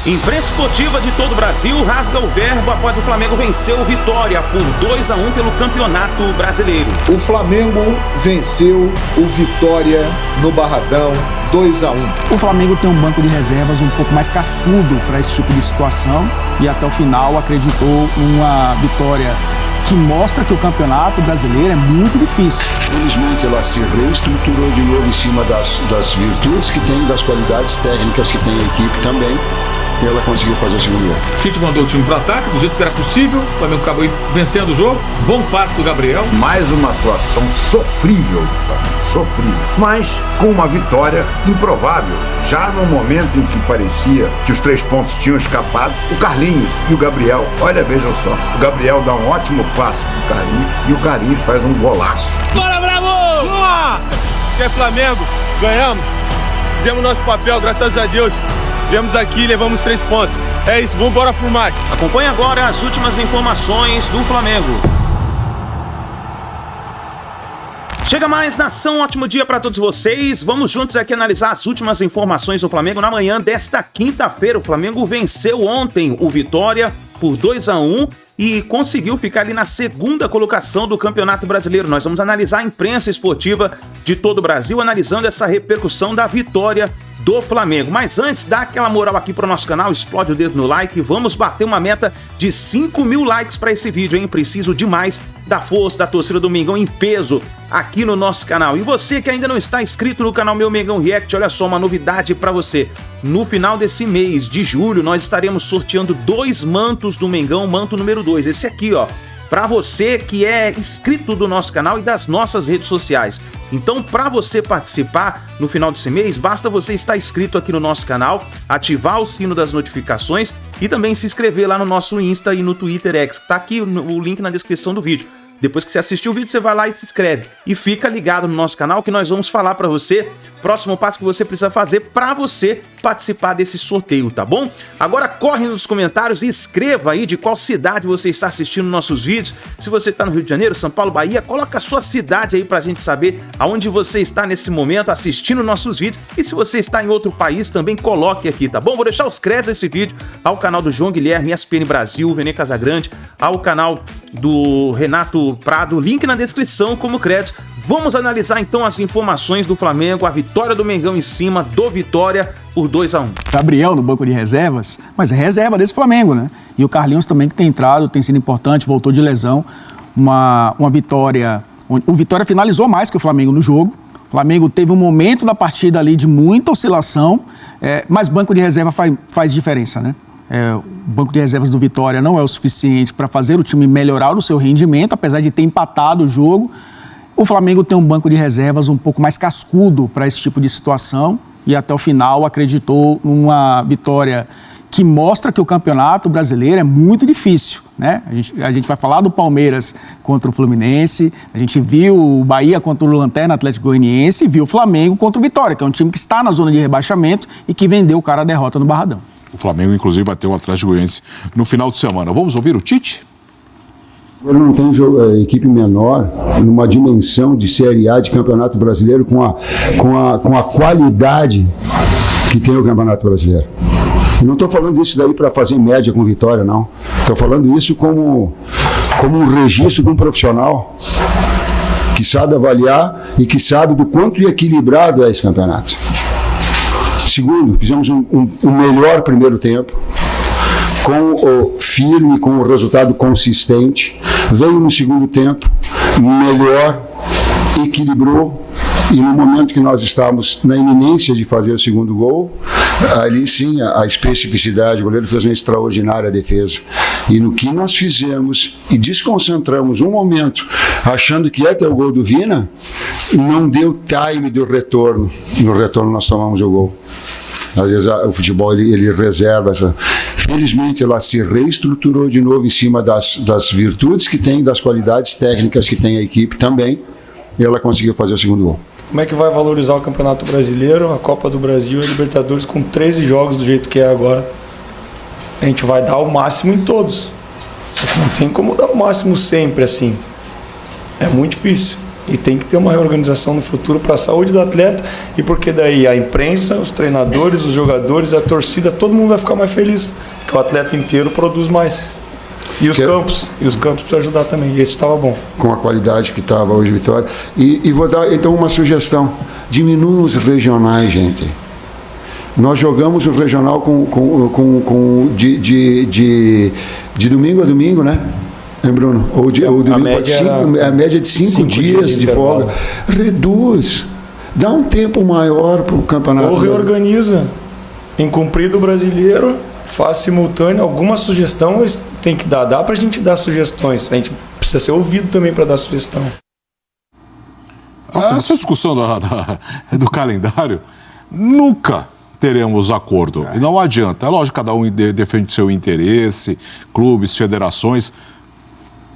Imprensa esportiva de todo o Brasil rasga o verbo após o Flamengo vencer o Vitória por 2-1 pelo Campeonato Brasileiro. O Flamengo venceu o Vitória no Barradão 2-1. O Flamengo tem um banco de reservas um pouco mais cascudo para esse tipo de situação e até o final acreditou numa vitória que mostra que o Campeonato Brasileiro é muito difícil. Felizmente ela se reestruturou de novo em cima das virtudes que tem, das qualidades técnicas que tem a equipe também. E ela conseguiu fazer o segundo gol. O Tite mandou o time para ataque do jeito que era possível. O Flamengo acabou vencendo o jogo. Bom passe do Gabriel. Mais uma atuação sofrível, sofrível, mas com uma vitória improvável. Já no momento em que parecia que os 3 pontos tinham escapado, o Carlinhos e o Gabriel, olha, vejam só, o Gabriel dá um ótimo passe pro Carlinhos e o Carlinhos faz um golaço. Bora, Bravo! Boa! Que é Flamengo, ganhamos, fizemos nosso papel, graças a Deus. Viemos aqui e levamos 3 pontos. É isso, vamos embora pro mate. Acompanhe agora as últimas informações do Flamengo. Chega mais, nação, ótimo dia para todos vocês. Vamos juntos aqui analisar as últimas informações do Flamengo na manhã desta quinta-feira. O Flamengo venceu ontem o Vitória por 2-1 e conseguiu ficar ali na segunda colocação do Campeonato Brasileiro. Nós vamos analisar a imprensa esportiva de todo o Brasil, analisando essa repercussão da vitória do Flamengo. Mas antes, dá aquela moral aqui pro nosso canal, explode o dedo no like, vamos bater uma meta de 5.000 likes para esse vídeo, hein? Preciso demais da força da torcida do Mengão em peso aqui no nosso canal. E você que ainda não está inscrito no canal Meu Mengão React, olha só, uma novidade para você. No final desse mês de julho, nós estaremos sorteando 2 mantos do Mengão, manto número 2. Esse aqui, ó, para você que é inscrito do nosso canal e das nossas redes sociais. Então, para você participar no final desse mês, basta você estar inscrito aqui no nosso canal, ativar o sino das notificações e também se inscrever lá no nosso Insta e no Twitter X, que tá aqui o link na descrição do vídeo. Depois que você assistir o vídeo, você vai lá e se inscreve. E fica ligado no nosso canal que nós vamos falar para você o próximo passo que você precisa fazer para você participar desse sorteio, tá bom? Agora corre nos comentários e escreva aí de qual cidade você está assistindo nossos vídeos. Se você está no Rio de Janeiro, São Paulo, Bahia, coloca a sua cidade aí pra gente saber aonde você está nesse momento assistindo nossos vídeos. E se você está em outro país, também coloque aqui, tá bom? Vou deixar os créditos desse vídeo ao canal do João Guilherme, ESPN Brasil, Vene Casagrande, ao canal do Renato Prado, link na descrição como crédito. Vamos analisar então as informações do Flamengo, a vitória do Mengão em cima do Vitória por 2-1. Gabriel no banco de reservas, mas é reserva desse Flamengo, né? E o Carlinhos também que tem entrado, tem sido importante, voltou de lesão. Uma vitória, o Vitória finalizou mais que o Flamengo no jogo. O Flamengo teve um momento da partida ali de muita oscilação, mas banco de reserva faz diferença, né? O banco de reservas do Vitória não é o suficiente para fazer o time melhorar o seu rendimento, apesar de ter empatado o jogo. O Flamengo tem um banco de reservas um pouco mais cascudo para esse tipo de situação e até o final acreditou numa vitória que mostra que o Campeonato Brasileiro é muito difícil, né? A gente vai falar do Palmeiras contra o Fluminense, a gente viu o Bahia contra o Lanterna Atlético Goianiense e viu o Flamengo contra o Vitória, que é um time que está na zona de rebaixamento e que vendeu o cara a derrota no Barradão. O Flamengo, inclusive, bateu o Atlético Goianiense no final de semana. Vamos ouvir o Tite? Ele não tem equipe menor numa dimensão de Série A de Campeonato Brasileiro com a qualidade que tem o Campeonato Brasileiro. E não estou falando isso daí para fazer média com Vitória, não. Estou falando isso como um registro de um profissional que sabe avaliar e que sabe do quanto equilibrado é esse campeonato. Segundo, fizemos um melhor primeiro tempo, com o firme, com o resultado consistente. Veio no segundo tempo, melhor, equilibrou, e no momento que nós estávamos na iminência de fazer o segundo gol, ali sim a especificidade, o goleiro fez uma extraordinária defesa. E no que nós fizemos e desconcentramos um momento, achando que ia ter o gol do Vina, não deu time do retorno. No retorno nós tomamos o gol. Às vezes o futebol ele reserva. Felizmente ela se reestruturou de novo em cima das virtudes que tem, das qualidades técnicas que tem a equipe também, e ela conseguiu fazer o segundo gol. Como é que vai valorizar o Campeonato Brasileiro, a Copa do Brasil e a Libertadores com 13 jogos do jeito que é agora? A gente vai dar o máximo em todos. Só que não tem como dar o máximo sempre assim. É muito difícil. E tem que ter uma reorganização no futuro para a saúde do atleta e porque daí a imprensa, os treinadores, os jogadores, a torcida, todo mundo vai ficar mais feliz, porque o atleta inteiro produz mais. E os campos para ajudar também. E esse estava bom. Com a qualidade que estava hoje, Vitória. E vou dar então uma sugestão: diminua os regionais, gente. Nós jogamos o regional de domingo a domingo, né? Bruno? Ou domingo a média de 5 dias de folga. Reduz. Dá um tempo maior para o campeonato. Ou reorganiza. Em cumprido brasileiro, faz simultâneo. Alguma sugestão tem que dar. Dá para a gente dar sugestões. A gente precisa ser ouvido também para dar sugestão. Essa discussão do calendário, nunca teremos acordo. E não adianta. É lógico que cada um defende seu interesse, clubes, federações.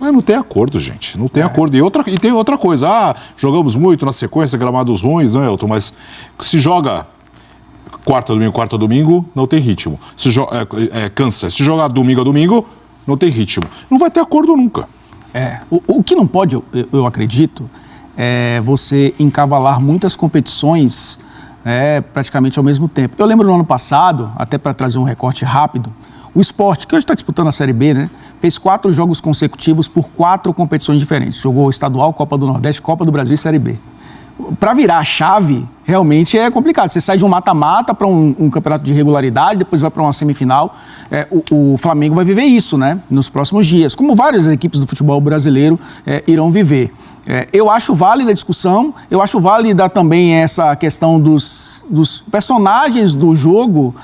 Mas não tem acordo, gente. Não tem acordo. E tem outra coisa. Jogamos muito na sequência, gramados ruins, não é, Elton? Mas se joga quarta, domingo, não tem ritmo. Cansa. Se jogar domingo a domingo, não tem ritmo. Não vai ter acordo nunca. O que não pode, eu acredito, é você encavalar muitas competições praticamente ao mesmo tempo. Eu lembro no ano passado, até para trazer um recorte rápido, o Sport, que hoje está disputando a Série B, né, fez 4 jogos consecutivos por 4 competições diferentes. Jogou Estadual, Copa do Nordeste, Copa do Brasil e Série B. Para virar a chave, realmente é complicado. Você sai de um mata-mata para um campeonato de regularidade, depois vai para uma semifinal. O Flamengo vai viver isso, né, nos próximos dias, como várias equipes do futebol brasileiro irão viver. Eu acho válida a discussão, eu acho válida também essa questão dos personagens do jogo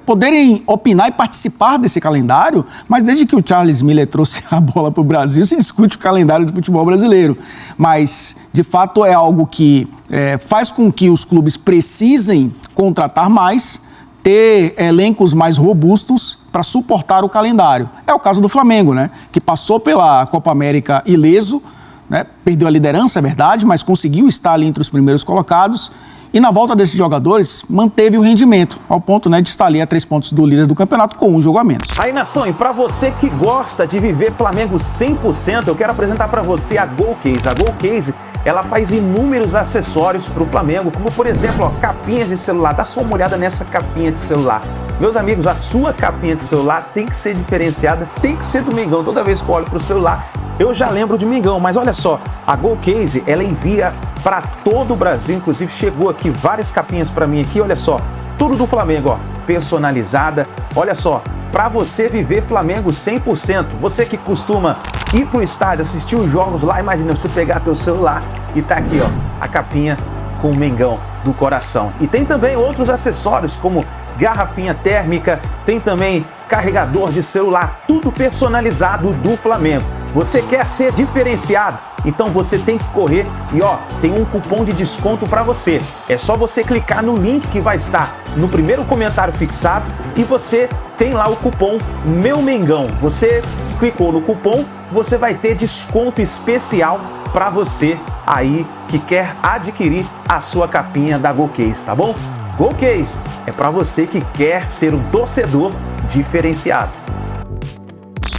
poderem opinar e participar desse calendário, mas desde que o Charles Miller trouxe a bola para o Brasil, se discute o calendário do futebol brasileiro. Mas, de fato, é algo que faz com que os clubes precisem contratar mais, ter elencos mais robustos para suportar o calendário. É o caso do Flamengo, né, que passou pela Copa América ileso, né, perdeu a liderança, é verdade, mas conseguiu estar ali entre os primeiros colocados e na volta desses jogadores manteve o rendimento, ao ponto, né, de estar ali a 3 pontos do líder do campeonato com 1 jogo a menos. Aí, nação, e para você que gosta de viver Flamengo 100%, eu quero apresentar para você a GoCase. A GoCase, ela faz inúmeros acessórios para o Flamengo, como por exemplo, capinhas de celular. Dá só uma olhada nessa capinha de celular. Meus amigos, a sua capinha de celular tem que ser diferenciada, tem que ser do Mengão. Toda vez que eu olho para o celular, eu já lembro de Mengão, mas olha só, a GoCase, ela envia para todo o Brasil, inclusive chegou aqui várias capinhas para mim aqui, olha só, tudo do Flamengo, ó, personalizada, olha só, para você viver Flamengo 100%, você que costuma ir pro estádio, assistir os jogos lá, imagina você pegar teu celular e tá aqui, ó, a capinha com o Mengão do coração. E tem também outros acessórios como garrafinha térmica, tem também carregador de celular, tudo personalizado do Flamengo. Você quer ser diferenciado? Então você tem que correr e tem um cupom de desconto para você. É só você clicar no link que vai estar no primeiro comentário fixado e você tem lá o cupom Meu Mengão. Você clicou no cupom, você vai ter desconto especial para você aí que quer adquirir a sua capinha da GoCase, tá bom? GoCase é para você que quer ser um torcedor diferenciado.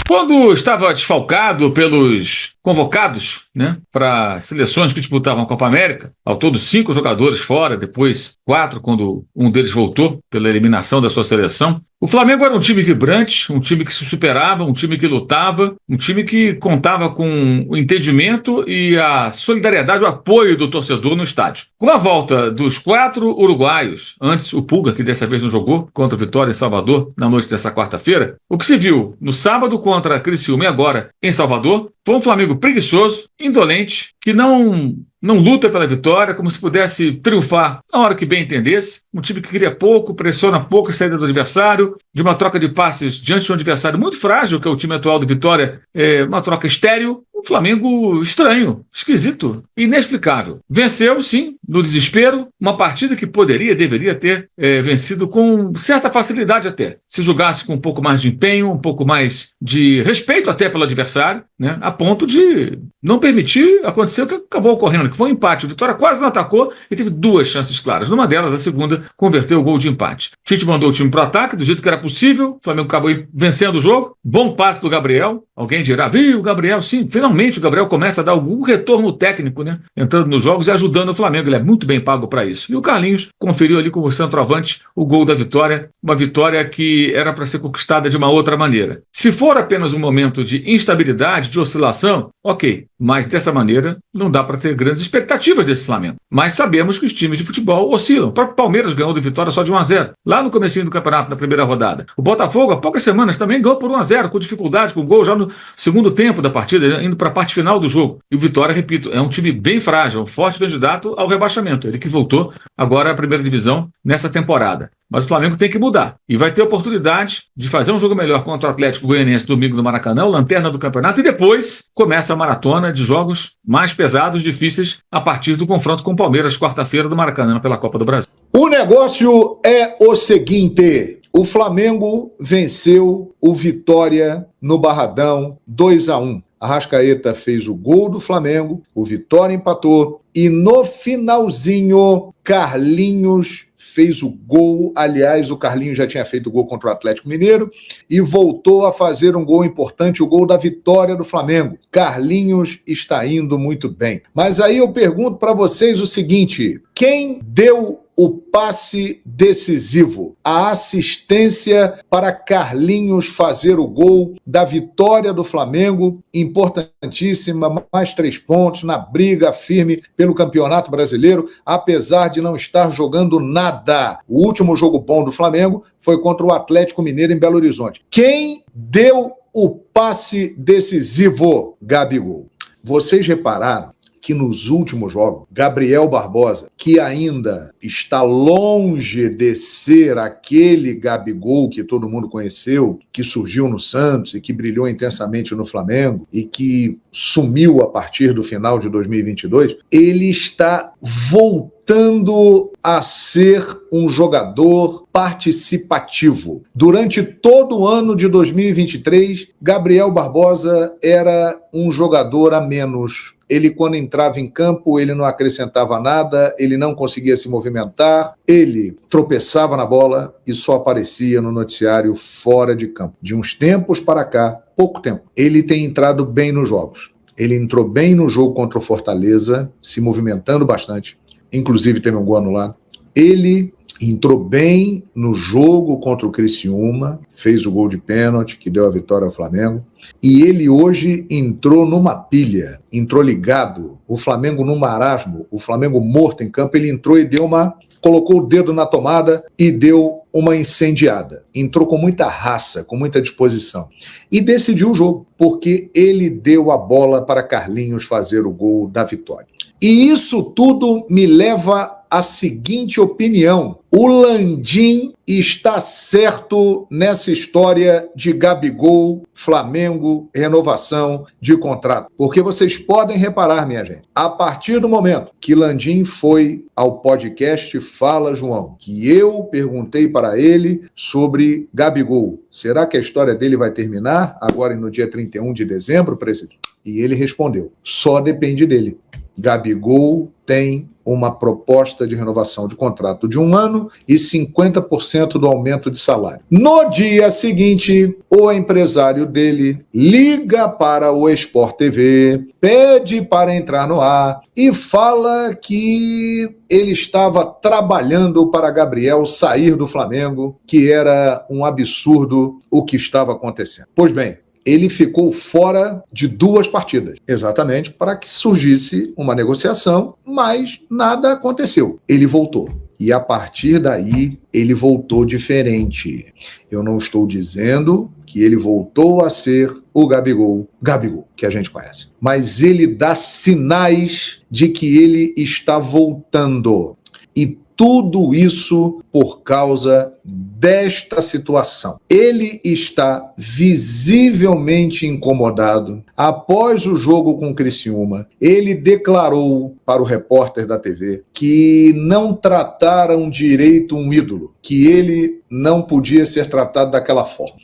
Quando estava desfalcado pelos convocados, né, para seleções que disputavam a Copa América, ao todo 5 jogadores fora, depois 4 quando um deles voltou pela eliminação da sua seleção, o Flamengo era um time vibrante, um time que se superava, um time que lutava, um time que contava com o entendimento e a solidariedade, o apoio do torcedor no estádio. Com a volta dos 4 uruguaios, antes o Pulga, que dessa vez não jogou, contra o Vitória em Salvador, na noite dessa quarta-feira, o que se viu no sábado contra a Criciúma e agora em Salvador, foi um Flamengo preguiçoso, indolente, que não luta pela vitória, como se pudesse triunfar na hora que bem entendesse. Um time que cria pouco, pressiona pouco a saída do adversário, de uma troca de passes diante de um adversário muito frágil, que é o time atual do Vitória, uma troca estéril. Um Flamengo estranho, esquisito, inexplicável. Venceu, sim, no desespero, uma partida que deveria ter vencido com certa facilidade até. Se jogasse com um pouco mais de empenho, um pouco mais de respeito até pelo adversário, né, a ponto de não permitir acontecer o que acabou ocorrendo, que foi um empate. O Vitória quase não atacou e teve 2 chances claras. Numa delas, a segunda, converteu o gol de empate. Tite mandou o time para o ataque, do jeito que era possível. O Flamengo acabou vencendo o jogo. Bom passe do Gabriel. Alguém dirá, viu, o Gabriel, sim. Finalmente o Gabriel começa a dar algum retorno técnico, né, entrando nos jogos e ajudando o Flamengo. Ele é muito bem pago para isso. E o Carlinhos conferiu ali como centroavante o gol da vitória. Uma vitória que era para ser conquistada de uma outra maneira. Se for apenas um momento de instabilidade, de oscilação, ok. Mas dessa maneira não dá para ter grandes expectativas desse Flamengo. Mas sabemos que os times de futebol oscilam. O próprio Palmeiras ganhou do Vitória só de 1-0, lá no comecinho do campeonato, na primeira rodada. O Botafogo, há poucas semanas, também ganhou por 1-0, com dificuldade, com gol já no segundo tempo da partida, indo para a parte final do jogo. E o Vitória, repito, é um time bem frágil, um forte candidato ao rebaixamento. Ele que voltou agora à primeira divisão nessa temporada. Mas o Flamengo tem que mudar. E vai ter oportunidade de fazer um jogo melhor contra o Atlético Goianiense domingo no Maracanã, lanterna do campeonato, e depois começa a maratona de jogos mais pesados, difíceis, a partir do confronto com o Palmeiras, quarta-feira, do Maracanã, pela Copa do Brasil. O negócio é o seguinte: o Flamengo venceu o Vitória no Barradão 2-1. Arrascaeta fez o gol do Flamengo, o Vitória empatou e no finalzinho Carlinhos fez o gol. Aliás, o Carlinhos já tinha feito o gol contra o Atlético Mineiro e voltou a fazer um gol importante, o gol da vitória do Flamengo. Carlinhos está indo muito bem. Mas aí eu pergunto para vocês o seguinte: quem deu o passe decisivo, a assistência para Carlinhos fazer o gol da vitória do Flamengo, importantíssima, mais 3 pontos na briga firme pelo Campeonato Brasileiro, apesar de não estar jogando nada. O último jogo bom do Flamengo foi contra o Atlético Mineiro em Belo Horizonte. Quem deu o passe decisivo? Gabigol. Vocês repararam que nos últimos jogos, Gabriel Barbosa, que ainda está longe de ser aquele Gabigol que todo mundo conheceu, que surgiu no Santos e que brilhou intensamente no Flamengo e que sumiu a partir do final de 2022, ele está voltando a ser um jogador participativo. Durante todo o ano de 2023, Gabriel Barbosa era um jogador a menos. Ele, quando entrava em campo, ele não acrescentava nada, ele não conseguia se movimentar, ele tropeçava na bola e só aparecia no noticiário fora de campo. De uns tempos para cá, pouco tempo, ele tem entrado bem nos jogos. Ele entrou bem no jogo contra o Fortaleza, se movimentando bastante, inclusive teve um gol anulado. Ele entrou bem no jogo contra o Criciúma, fez o gol de pênalti, que deu a vitória ao Flamengo. E ele hoje entrou numa pilha, entrou ligado. O Flamengo no marasmo, o Flamengo morto em campo, ele entrou e colocou o dedo na tomada e deu uma incendiada. Entrou com muita raça, com muita disposição. E decidiu o jogo, porque ele deu a bola para Carlinhos fazer o gol da vitória. E isso tudo me leva à seguinte opinião: o Landim está certo nessa história de Gabigol, Flamengo, renovação de contrato. Porque vocês podem reparar, minha gente, a partir do momento que Landim foi ao podcast Fala João, que eu perguntei para ele sobre Gabigol, será que a história dele vai terminar agora no dia 31 de dezembro, presidente? E ele respondeu: só depende dele. Gabigol tem uma proposta de renovação de contrato de 1 ano e 50% do aumento de salário. No dia seguinte, o empresário dele liga para o Sport TV, pede para entrar no ar e fala que ele estava trabalhando para Gabriel sair do Flamengo, que era um absurdo o que estava acontecendo. Pois bem, ele ficou fora de 2 partidas, exatamente para que surgisse uma negociação, mas nada aconteceu. Ele voltou. E a partir daí, ele voltou diferente. Eu não estou dizendo que ele voltou a ser o Gabigol que a gente conhece. Mas ele dá sinais de que ele está voltando. E tudo isso por causa desta situação. Ele está visivelmente incomodado. Após o jogo com o Criciúma, ele declarou para o repórter da TV que não trataram direito um ídolo, que ele não podia ser tratado daquela forma.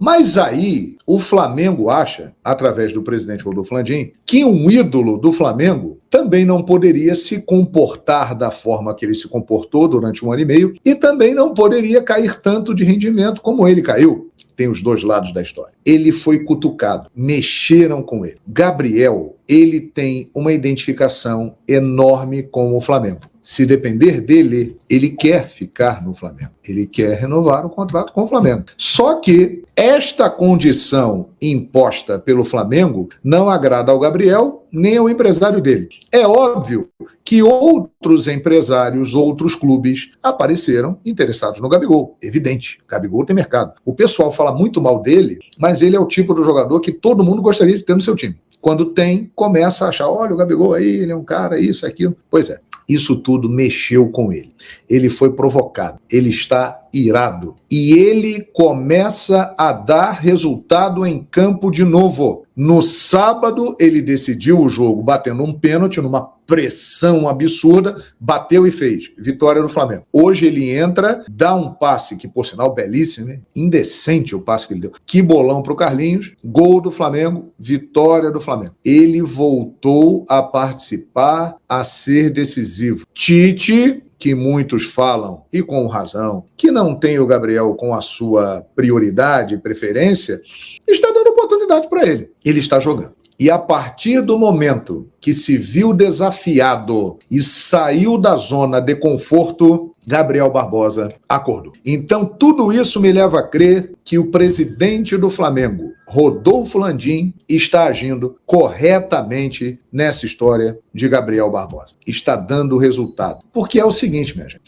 Mas aí o Flamengo acha, através do presidente Rodolfo Landim, que um ídolo do Flamengo também não poderia se comportar da forma que ele se comportou durante 1 ano e meio e também não poderia cair tanto de rendimento como ele caiu. Tem os dois lados da história. Ele foi cutucado, mexeram com ele. Gabriel, ele tem uma identificação enorme com o Flamengo. Se depender dele, ele quer ficar no Flamengo. Ele quer renovar o contrato com o Flamengo. Só que esta condição imposta pelo Flamengo não agrada ao Gabriel nem ao empresário dele. É óbvio que outros empresários, outros clubes apareceram interessados no Gabigol. Evidente, o Gabigol tem mercado. O pessoal fala muito mal dele, mas ele é o tipo do jogador que todo mundo gostaria de ter no seu time. Quando tem, começa a achar, olha, o Gabigol aí, ele é um cara, isso, aquilo. Pois é. Isso tudo mexeu com ele. Ele foi provocado. Ele está irado. E ele começa a dar resultado em campo de novo. No sábado, ele decidiu o jogo batendo um pênalti numa pressão absurda, bateu e fez. Vitória do Flamengo. Hoje ele entra, dá um passe, que por sinal belíssimo, hein? Indecente o passe que ele deu. Que bolão pro Carlinhos, gol do Flamengo, vitória do Flamengo. Ele voltou a participar, a ser decisivo. Tite, que muitos falam, e com razão, que não tem o Gabriel com a sua prioridade e preferência, está dando oportunidade para ele. Ele está jogando. E a partir do momento que se viu desafiado e saiu da zona de conforto, Gabriel Barbosa acordou. Então, tudo isso me leva a crer que o presidente do Flamengo, Rodolfo Landim, está agindo corretamente nessa história de Gabriel Barbosa. Está dando resultado. Porque é o seguinte, minha gente.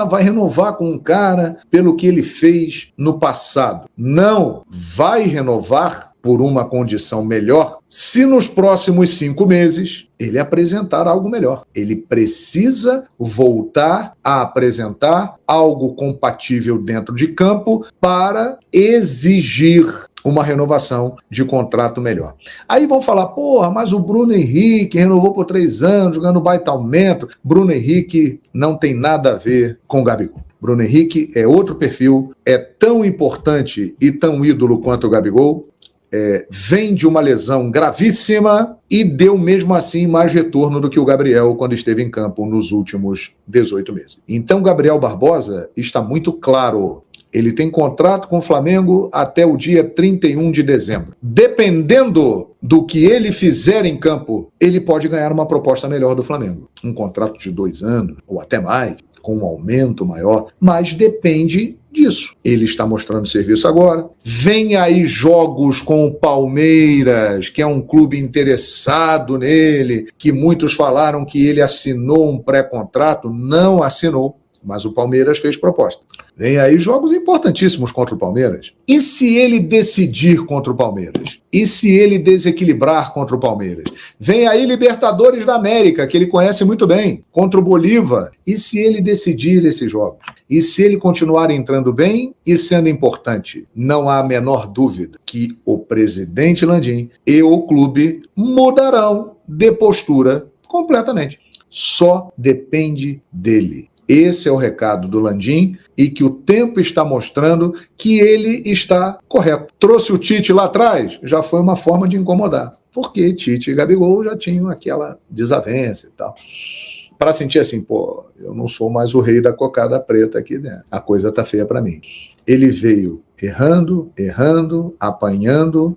Vai renovar com um cara pelo que ele fez no passado. Não, vai renovar por uma condição melhor se nos próximos 5 meses ele apresentar algo melhor. Ele precisa voltar a apresentar algo compatível dentro de campo para exigir uma renovação de contrato melhor. Aí vão falar, mas o Bruno Henrique renovou por 3 anos, jogando baita aumento. Bruno Henrique não tem nada a ver com o Gabigol. Bruno Henrique é outro perfil, é tão importante e tão ídolo quanto o Gabigol, vem de uma lesão gravíssima e deu mesmo assim mais retorno do que o Gabriel quando esteve em campo nos últimos 18 meses. Então Gabriel Barbosa está muito claro. Ele tem contrato com o Flamengo até o dia 31 de dezembro. Dependendo do que ele fizer em campo, ele pode ganhar uma proposta melhor do Flamengo. Um contrato de 2 anos, ou até mais, com um aumento maior, mas depende disso. Ele está mostrando serviço agora. Vem aí jogos com o Palmeiras, que é um clube interessado nele, que muitos falaram que ele assinou um pré-contrato. Não assinou, mas o Palmeiras fez proposta. Vem aí jogos importantíssimos contra o Palmeiras. E se ele decidir contra o Palmeiras? E se ele desequilibrar contra o Palmeiras? Vem aí Libertadores da América, que ele conhece muito bem, contra o Bolívar. E se ele decidir esses jogos? E se ele continuar entrando bem e sendo importante? Não há a menor dúvida que o presidente Landim e o clube mudarão de postura completamente. Só depende dele. Esse é o recado do Landim e que o tempo está mostrando que ele está correto. Trouxe o Tite lá atrás, já foi uma forma de incomodar, porque Tite e Gabigol já tinham aquela desavença e tal. Para sentir assim, eu não sou mais o rei da cocada preta aqui dentro. A coisa tá feia para mim. Ele veio errando, apanhando,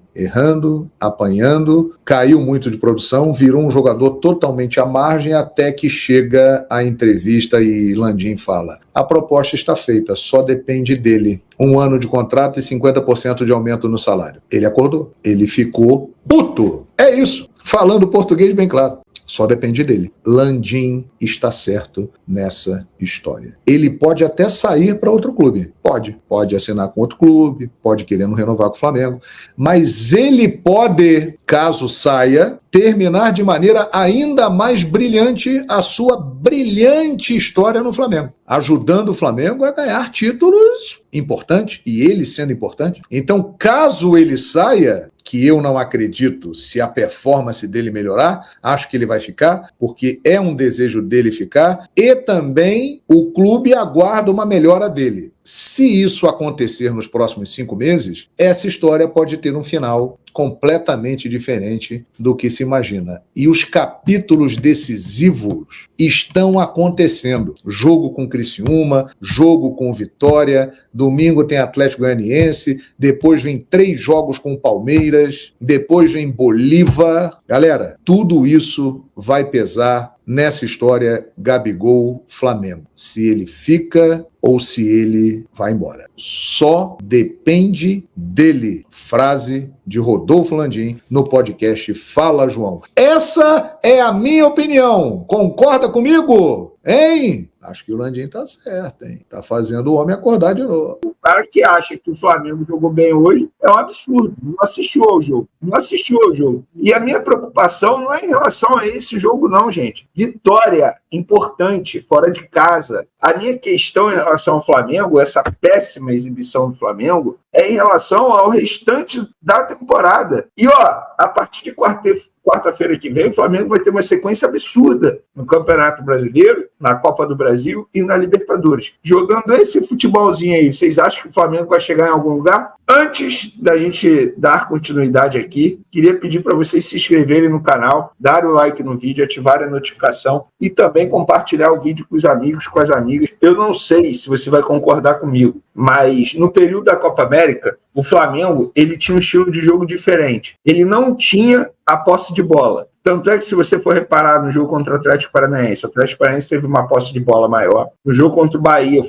caiu muito de produção, virou um jogador totalmente à margem até que chega a entrevista e Landim fala, a proposta está feita, só depende dele. 1 ano de contrato e 50% de aumento no salário. Ele acordou, ele ficou puto. É isso, falando português bem claro. Só depende dele. Landim está certo nessa história. Ele pode até sair para outro clube. Pode assinar com outro clube, pode querendo renovar com o Flamengo. Mas ele pode, caso saia, terminar de maneira ainda mais brilhante a sua brilhante história no Flamengo. Ajudando o Flamengo a ganhar títulos importantes. E ele sendo importante. Então, caso ele saia, que eu não acredito, se a performance dele melhorar, acho que ele vai ficar, porque é um desejo dele ficar, e também o clube aguarda uma melhora dele. Se isso acontecer nos próximos 5 meses, essa história pode ter um final completamente diferente do que se imagina. E os capítulos decisivos estão acontecendo. Jogo com Criciúma, jogo com Vitória, domingo tem Atlético Goianiense, depois vem 3 jogos com Palmeiras, depois vem Bolívar. Galera, tudo isso vai pesar nessa história Gabigol-Flamengo. Se ele fica ou se ele vai embora. Só depende dele. Frase de Rodolfo Landim no podcast Fala João. Essa é a minha opinião. Concorda comigo? Hein? Acho que o Landim tá certo, hein? Tá fazendo o homem acordar de novo. O cara que acha que o Flamengo jogou bem hoje é um absurdo. Não assistiu ao jogo. Não assistiu ao jogo. E a minha preocupação não é em relação a esse jogo, não, gente. Vitória importante, fora de casa. A minha questão em relação ao Flamengo, essa péssima exibição do Flamengo, é em relação ao restante da temporada. E, ó, a partir de quarta-feira que vem, o Flamengo vai ter uma sequência absurda no Campeonato Brasileiro, na Copa do Brasil e na Libertadores. Jogando esse futebolzinho aí, vocês acham que o Flamengo vai chegar em algum lugar? Antes da gente dar continuidade aqui, queria pedir para vocês se inscreverem no canal, dar o like no vídeo, ativarem a notificação e também compartilhar o vídeo com os amigos, com as amigas. Eu não sei se você vai concordar comigo, mas no período da Copa América, o Flamengo ele tinha um estilo de jogo diferente. Ele não tinha a posse de bola. Tanto é que se você for reparar no jogo contra o Atlético Paranaense teve uma posse de bola maior. No jogo contra o Bahia,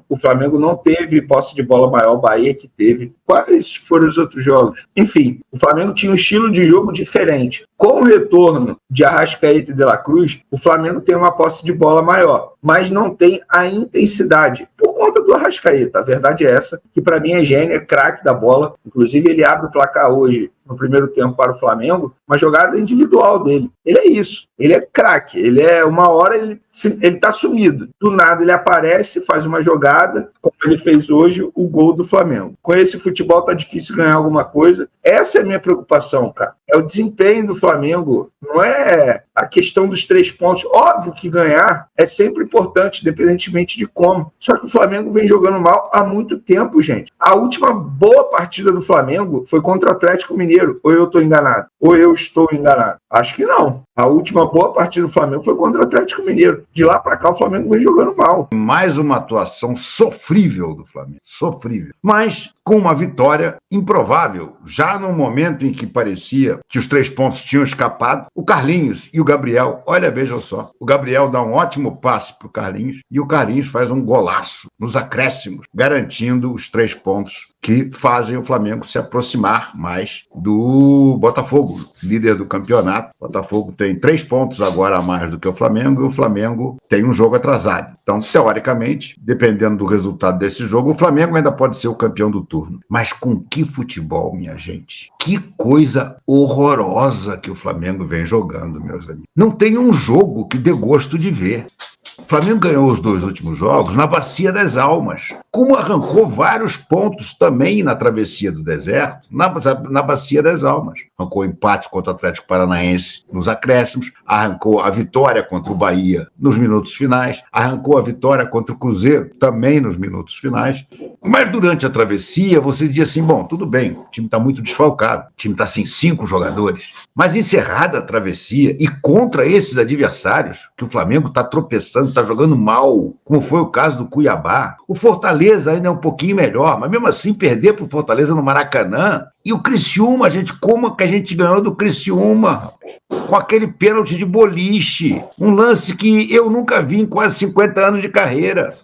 o Flamengo não teve posse de bola maior, o Bahia que teve. Quais foram os outros jogos? Enfim, o Flamengo tinha um estilo de jogo diferente. Com o retorno de Arrascaeta e De La Cruz, o Flamengo tem uma posse de bola maior, mas não tem a intensidade. Por conta do Arrascaeta, a verdade é essa, que para mim é gênio, é craque da bola. Inclusive ele abre o placar hoje no primeiro tempo para o Flamengo, uma jogada individual dele. Ele é isso, ele é craque, ele é uma hora, ele tá sumido. Do nada ele aparece, faz uma jogada, como ele fez hoje, o gol do Flamengo. Com esse futebol tá difícil ganhar alguma coisa. Essa é a minha preocupação, cara. É o desempenho do Flamengo, não é a questão dos 3 pontos. Óbvio que ganhar é sempre importante, independentemente de como. Só que o Flamengo vem jogando mal há muito tempo, gente. A última boa partida do Flamengo foi contra o Atlético Mineiro. Ou eu estou enganado? Ou eu estou enganado? Acho que não. A última boa partida do Flamengo foi contra o Atlético Mineiro. De lá para cá o Flamengo vem jogando mal. Mais uma atuação sofrível do Flamengo. Sofrível. Mas com uma vitória improvável. Já no momento em que parecia que os 3 pontos tinham escapado, o Carlinhos e o Gabriel, olha, veja só, o Gabriel dá um ótimo passe para o Carlinhos e o Carlinhos faz um golaço nos acréscimos, garantindo os 3 pontos que fazem o Flamengo se aproximar mais do Botafogo, líder do campeonato. O Botafogo tem 3 pontos agora a mais do que o Flamengo e o Flamengo tem um jogo atrasado. Então, teoricamente, dependendo do resultado desse jogo, o Flamengo ainda pode ser o campeão do turno. Mas com que futebol, minha gente? Que coisa horrorosa que o Flamengo vem jogando, meus amigos. Não tem um jogo que dê gosto de ver. O Flamengo ganhou os 2 últimos jogos na Bacia das Almas. Como arrancou vários pontos também na Travessia do Deserto, na Bacia das Almas. Arrancou empate contra o Atlético Paranaense nos acréscimos, arrancou a vitória contra o Bahia nos minutos finais, arrancou a vitória contra o Cruzeiro também nos minutos finais. Mas durante a travessia você dizia assim, bom, tudo bem, o time está muito desfalcado, o time está sem 5 jogadores. Mas encerrada a travessia e contra esses adversários, que o Flamengo está tropeçando, está jogando mal, como foi o caso do Cuiabá, o Fortaleza ainda é um pouquinho melhor, mas mesmo assim perder para o Fortaleza no Maracanã, e o Criciúma, gente, como que a gente ganhou do Criciúma? Com aquele pênalti de boliche, um lance que eu nunca vi em quase 50 anos de carreira.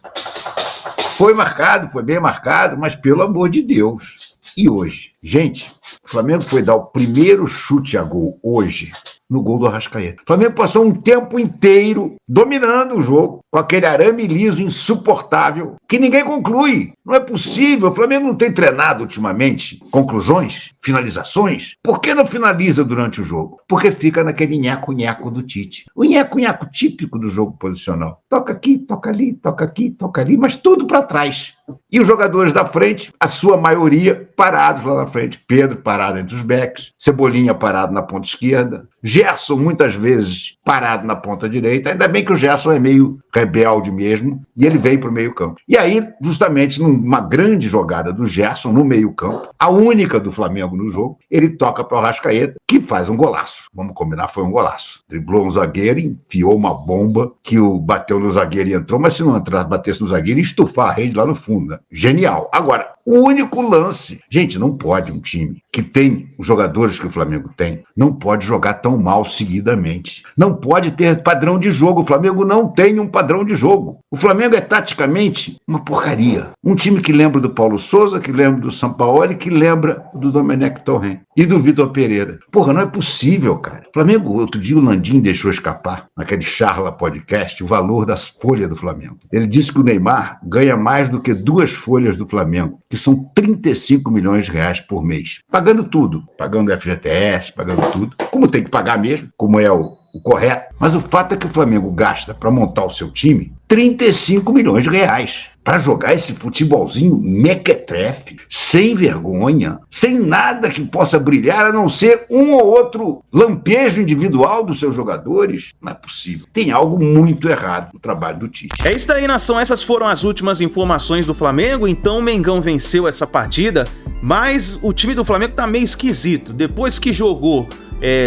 Foi marcado, foi bem marcado, mas pelo amor de Deus. E hoje? Gente, o Flamengo foi dar o primeiro chute a gol hoje, no gol do Arrascaeta. O Flamengo passou um tempo inteiro dominando o jogo, com aquele arame liso insuportável, que ninguém conclui. Não é possível. O Flamengo não tem treinado ultimamente conclusões finalizações, por que não finaliza durante o jogo? Porque fica naquele nheco-nheco do Tite. O nheco-nheco típico do jogo posicional. Toca aqui, toca ali, toca aqui, toca ali, mas tudo para trás. E os jogadores da frente, a sua maioria, parados lá na frente. Pedro parado entre os backs, Cebolinha parado na ponta esquerda, Gerson muitas vezes parado na ponta direita. Ainda bem que o Gerson é meio rebelde mesmo, e ele vem para o meio campo. E aí, justamente numa grande jogada do Gerson no meio campo, a única do Flamengo no jogo, ele toca para o Arrascaeta, que faz um golaço. Vamos combinar, foi um golaço. Driblou um zagueiro, enfiou uma bomba, que bateu no zagueiro e entrou, mas se não batesse no zagueiro, ia estufar a rede lá no fundo. Né? Genial. Agora, o único lance. Gente, não pode um time que tem os jogadores que o Flamengo tem, não pode jogar tão mal seguidamente. Não pode ter padrão de jogo. O Flamengo não tem um padrão de jogo. O Flamengo é taticamente uma porcaria. Um time que lembra do Paulo Souza, que lembra do Sampaoli, que lembra do Domenech Torrent e do Vitor Pereira. Porra, não é possível, cara. O Flamengo, outro dia o Landim deixou escapar, naquele Charla Podcast, o valor das folhas do Flamengo. Ele disse que o Neymar ganha mais do que 2 folhas do Flamengo, que são 35 milhões de reais por mês. Pagando tudo. Pagando FGTS, pagando tudo. Como tem que pagar mesmo, como é o correto. Mas o fato é que o Flamengo gasta para montar o seu time 35 milhões de reais para jogar esse futebolzinho mequetrefe, sem vergonha, sem nada que possa brilhar, a não ser um ou outro lampejo individual dos seus jogadores. Não é possível. Tem algo muito errado no trabalho do Tite. É isso aí, nação. Essas foram as últimas informações do Flamengo. Então o Mengão venceu essa partida, mas o time do Flamengo tá meio esquisito. Depois que jogou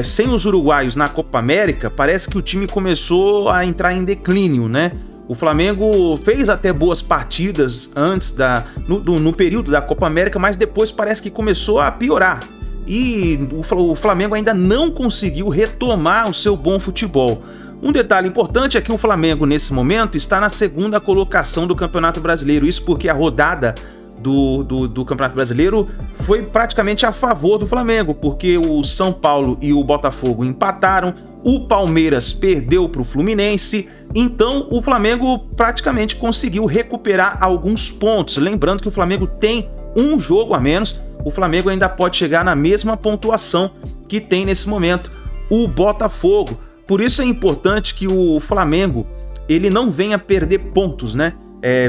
sem os uruguaios na Copa América, parece que o time começou a entrar em declínio, né? O Flamengo fez até boas partidas antes no período da Copa América, mas depois parece que começou a piorar. E o Flamengo ainda não conseguiu retomar o seu bom futebol. Um detalhe importante é que o Flamengo, nesse momento, está na 2ª colocação do Campeonato Brasileiro. Isso porque a rodada do Campeonato Brasileiro foi praticamente a favor do Flamengo, porque o São Paulo e o Botafogo empataram, o Palmeiras perdeu para o Fluminense, então o Flamengo praticamente conseguiu recuperar alguns pontos. Lembrando que o Flamengo tem um jogo a menos, o Flamengo ainda pode chegar na mesma pontuação que tem nesse momento o Botafogo. Por isso é importante que o Flamengo ele não venha perder pontos, né?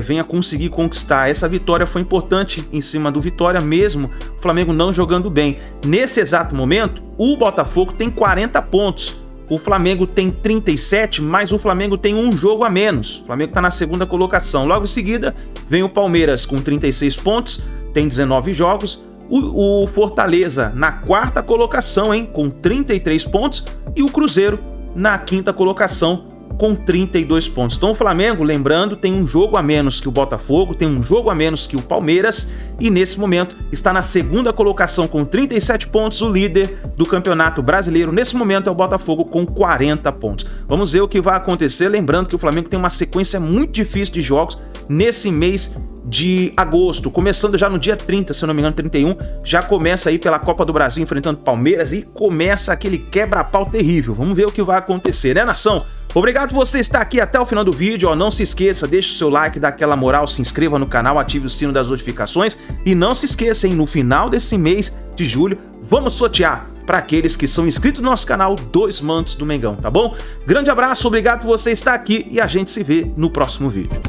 Venha conseguir conquistar. Essa vitória foi importante em cima do Vitória, mesmo o Flamengo não jogando bem. Nesse exato momento, o Botafogo tem 40 pontos. O Flamengo tem 37, mas o Flamengo tem um jogo a menos. O Flamengo está na 2ª colocação. Logo em seguida, vem o Palmeiras com 36 pontos, tem 19 jogos. O Fortaleza na 4ª colocação, com 33 pontos. E o Cruzeiro na 5ª colocação, com 32 pontos. Então o Flamengo, lembrando, tem um jogo a menos que o Botafogo, tem um jogo a menos que o Palmeiras e nesse momento está na 2ª colocação com 37 pontos. O líder do Campeonato Brasileiro nesse momento é o Botafogo com 40 pontos. Vamos ver o que vai acontecer, lembrando que o Flamengo tem uma sequência muito difícil de jogos nesse mês de agosto, começando já no dia 30, se eu não me engano, 31, já começa aí pela Copa do Brasil enfrentando Palmeiras e começa aquele quebra-pau terrível. Vamos ver o que vai acontecer, né, nação? Obrigado por você estar aqui até o final do vídeo. Não se esqueça, deixe o seu like, dá aquela moral, se inscreva no canal, ative o sino das notificações e não se esqueça, no final desse mês de julho, vamos sortear para aqueles que são inscritos no nosso canal 2 mantos do Mengão, tá bom? Grande abraço, obrigado por você estar aqui e a gente se vê no próximo vídeo.